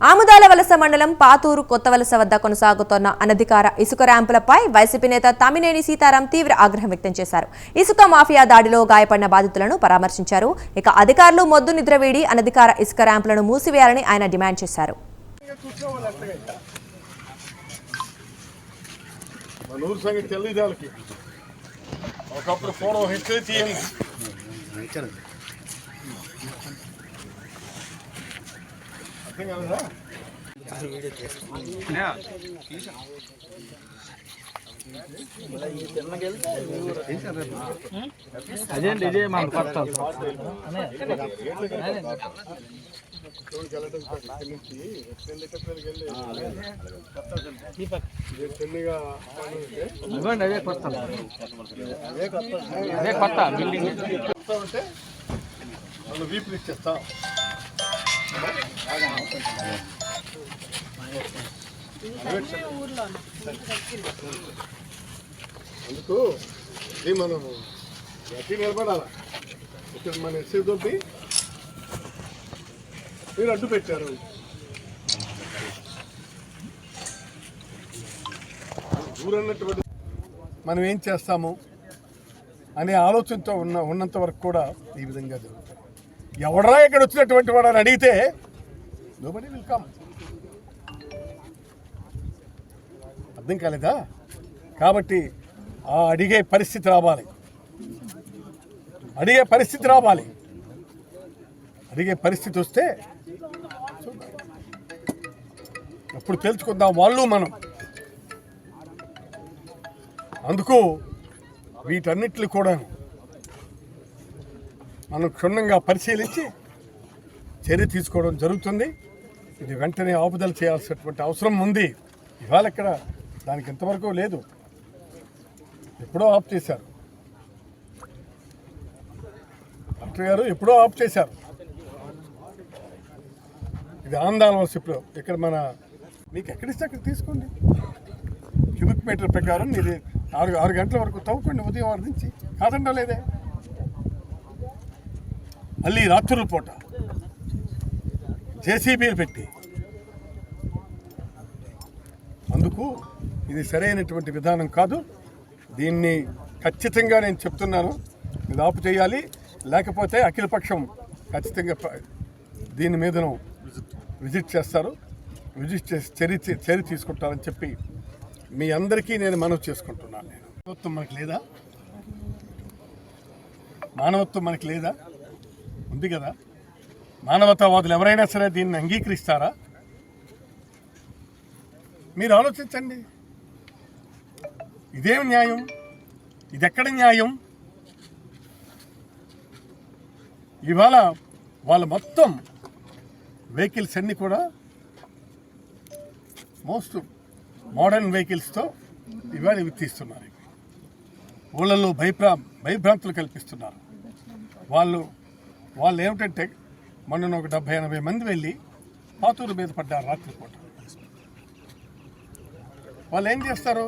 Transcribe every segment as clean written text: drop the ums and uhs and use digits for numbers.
ఆముదాల వలస మండలం పాతూరు కొత్త వలస వద్ద కొనసాగుతున్న అనధికార ఇసుక ర్యాంపులపై వైసీపీ నేత తమ్మినేని సీతారాం తీవ్ర ఆగ్రహం వ్యక్తం చేశారు. ఇసుక మాఫియా దాడిలో గాయపడిన బాధితులను పరామర్శించారు. ఇక అధికారులు మొద్దు నిద్రవీడి అనధికార ఇసుక ర్యాంపులను మూసివేయాలని ఆయన డిమాండ్ చేశారు. అదేంటి ఇదే మన కొత్త అదే కొత్త అదే కొత్త బిల్డింగ్ వీపులు ఇచ్చేస్తా అందుకు ఇది మనము గట్టి నిలబడాల. ఇక్కడ మన ఎస్సీ దొబ్బి మీరు అడ్డు పెట్టారు. ఊరన్నటువంటి మనం ఏం చేస్తాము అనే ఆలోచనతో ఉన్నంత వరకు కూడా ఈ విధంగా జరుగుతుంది. ఎవడరా ఇక్కడ వచ్చినటువంటి వాడు అని అడిగితే నోబడీ విల్ కమ్. అర్థం కాలేదా? కాబట్టి ఆ అడిగే పరిస్థితి రావాలి. అడిగే పరిస్థితి వస్తే అప్పుడు తెలుసుకుందాం వాళ్ళు మనం. అందుకు వీటన్నిటిని కూడా మనం క్షుణ్ణంగా పరిశీలించి చర్య తీసుకోవడం జరుగుతుంది. ఇది వెంటనే ఆపుదల చేయాల్సినటువంటి అవసరం ఉంది. ఇవాళ ఇక్కడ దానికి ఇంతవరకు లేదు, ఎప్పుడో ఆఫ్ చేశారు. డాక్టర్ గారు ఎప్పుడో ఆఫ్ చేశారు. ఇది ఆందోళన వలస ఇప్పుడు ఇక్కడ మన మీకు ఎక్కడిస్తే అక్కడ తీసుకోండి. క్యూబిక్ మీటర్ ప్రకారం మీరు 6 గంటల వరకు తవ్వుకోండి ఉదయం 6 నుంచి. కాదండో లేదే. మళ్ళీ రాత్రుల పూట జేసీబీలు పెట్టి అందుకు ఇది సరైనటువంటి విధానం కాదు. దీన్ని ఖచ్చితంగా నేను చెప్తున్నాను, ఇది ఆపు చేయాలి. లేకపోతే అఖిలపక్షం ఖచ్చితంగా దీని మీదను విజిట్ చేస్తారు. విజిట్ చేసి చర్య తీసుకుంటారని చెప్పి మీ అందరికీ నేను మనవి చేసుకుంటున్నాను. మానవత్వం మనకు లేదా? మానవత్వం మనకి లేదా? ఉంది కదా. మానవతావాదులు ఎవరైనా సరే దీన్ని అంగీకరిస్తారా? మీరు ఆలోచించండి. ఇదేం న్యాయం? ఇది ఎక్కడ న్యాయం? ఇవాళ వాళ్ళు మొత్తం వెహికల్స్ అన్నీ కూడా మోస్ట్ మోడర్న్ వెహికల్స్తో ఇవాళ తీస్తున్నారు. ఊళ్ళల్లో భయభ్రాంతులు కల్పిస్తున్నారు. వాళ్ళు ఏమిటంటే మొన్న ఒక 70-80 మంది వెళ్ళి పాతూరు మీద పడ్డారు రాత్రిపూట. వాళ్ళు ఏం చేస్తారు?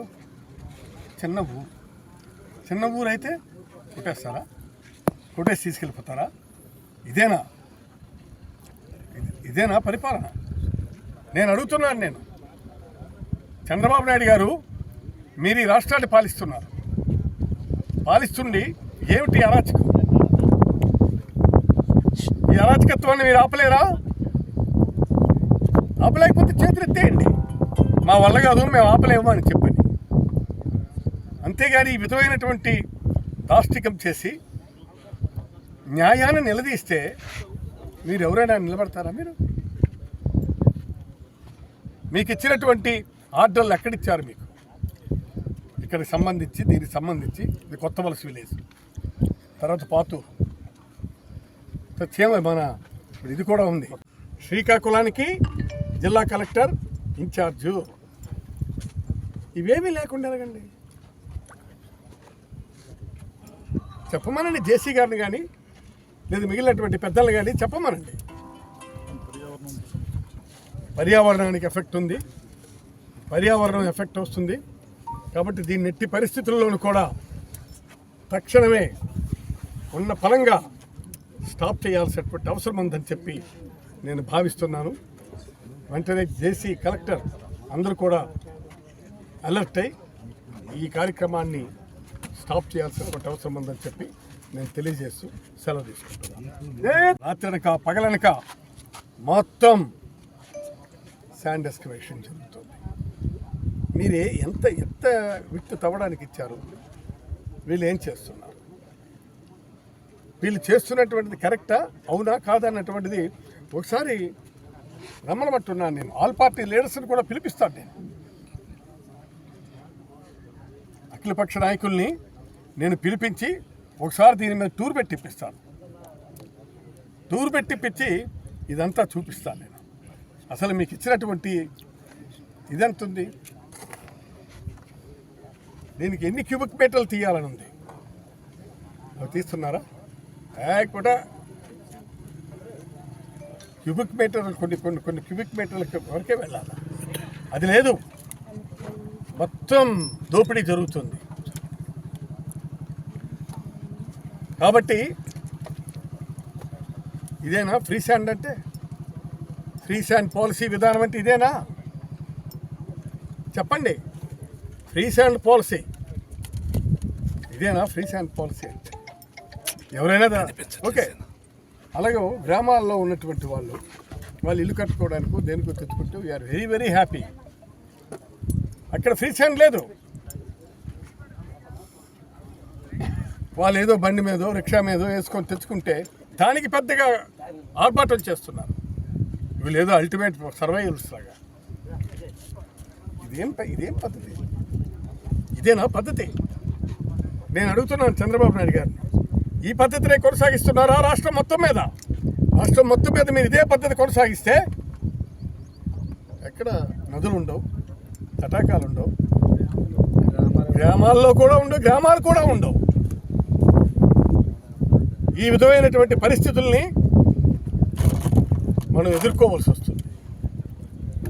చిన్న ఊరు అయితే కొట్టేస్తారా? కొట్టేసి తీసుకెళ్ళిపోతారా? ఇదేనా పరిపాలన? నేను అడుగుతున్నాను. చంద్రబాబు నాయుడు గారు మీరు ఈ రాష్ట్రాన్ని పాలిస్తుండి ఏమిటి అరాచకం? ఈ అరాచకత్వాన్ని మీరు ఆపలేరా? ఆపలేకపోతే చేతులు ఎత్తేయండి. మా వల్ల కాదు, మేము ఆపలేము అని చెప్పండి. అంతేగాని ఈ విధమైనటువంటి దాష్టికం చేసి న్యాయాన్ని నిలదీస్తే మీరు ఎవరైనా నిలబడతారా? మీకు ఇచ్చినటువంటి ఆర్డర్లు ఎక్కడిచ్చారు? మీకు ఇక్కడికి సంబంధించి దీనికి సంబంధించి ఇది కొత్త వలస విలేజ్, తర్వాత పాతూరు, మన ఇది కూడా ఉంది. శ్రీకాకుళానికి జిల్లా కలెక్టర్ ఇన్ఛార్జు. ఇవేమీ లేకుండా ఎలాగండి? చెప్పమనండి జేసీ గారిని కానీ లేదా మిగిలినటువంటి పెద్దలు కానీ చెప్పమనండి. పర్యావరణానికి ఎఫెక్ట్ ఉంది, పర్యావరణం ఎఫెక్ట్ వస్తుంది. కాబట్టి దీన్ని ఎట్టి పరిస్థితుల్లోనూ కూడా తక్షణమే ఉన్న ఫలంగా స్టాప్ చేయాల్సినటువంటి అవసరం ఉందని చెప్పి నేను భావిస్తున్నాను. వెంటనే జేసీ కలెక్టర్ అందరూ కూడా అలర్ట్ అయి ఈ కార్యక్రమాన్ని స్టాప్ చేయాల్సినటువంటి అవసరం ఉందని చెప్పి నేను తెలియజేస్తూ సెలవు తీసుకుంటున్నాను. రాత్రనక పగలనక మొత్తం శాండ్ ఎక్స్కవేషన్ జరుగుతుంది. మీరే ఎంత విత్తు తవ్వడానికి ఇచ్చారు, వీళ్ళు ఏం చేస్తున్నారు, వీళ్ళు చేస్తున్నటువంటిది కరెక్టా అవునా కాదా అన్నటువంటిది ఒకసారి రమ్మనమంటున్నాను. నేను ఆల్ పార్టీ లీడర్స్ని కూడా పిలిపిస్తాను. నేను అఖిలపక్ష నాయకుల్ని నేను పిలిపించి ఒకసారి దీని మీద టూర్ పెట్టిప్పిస్తాను. టూర్ పెట్టిప్పించి ఇదంతా చూపిస్తాను. నేను అసలు మీకు ఇచ్చినటువంటి ఇదెంతుంది, దీనికి ఎన్ని క్యూబిక్ మీటర్లు తీయాలని ఉంది, అవి తీస్తున్నారా? కూడా క్యూబిక్ మీటర్ కొన్ని క్యూబిక్ మీటర్ల వరకే వెళ్ళాలి. అది లేదు, మొత్తం దోపిడీ జరుగుతుంది. కాబట్టి ఇదేనా ఫ్రీ శాండ్ అంటే? ఫ్రీ శాండ్ పాలసీ విధానం అంటే ఇదేనా? చెప్పండి. ఫ్రీ శాండ్ పాలసీ ఇదేనా? ఫ్రీ శాండ్ పాలసీ అంటే ఎవరైనా ఓకే. అలాగే గ్రామాల్లో ఉన్నటువంటి వాళ్ళు ఇల్లు కట్టుకోవడానికి దేనికో తెచ్చుకుంటూ వీఆర్ వెరీ వెరీ హ్యాపీ. అక్కడ ఫ్రీ శాండ్ లేదు. వాళ్ళు ఏదో బండి మీదో రిక్షా మీదో వేసుకొని తెచ్చుకుంటే దానికి పెద్దగా ఆర్భాటం చేస్తున్నారు. వీళ్ళు ఏదో అల్టిమేట్ సర్వైవల్స్ లాగా. ఇదేం పద్ధతి? ఇదేనా పద్ధతి? నేను అడుగుతున్నాను చంద్రబాబు నాయుడు గారిని, ఈ పద్ధతినే కొనసాగిస్తున్నారా రాష్ట్రం మొత్తం మీద? రాష్ట్రం మొత్తం మీద మీరు ఇదే పద్ధతి కొనసాగిస్తే ఎక్కడ నదులు ఉండవు, తటాకాలు ఉండవు, గ్రామాల్లో కూడా ఉండవు, గ్రామాలు కూడా ఉండవు. ఈ విధమైనటువంటి పరిస్థితుల్ని మనం ఎదుర్కోవాల్సి వస్తుంది.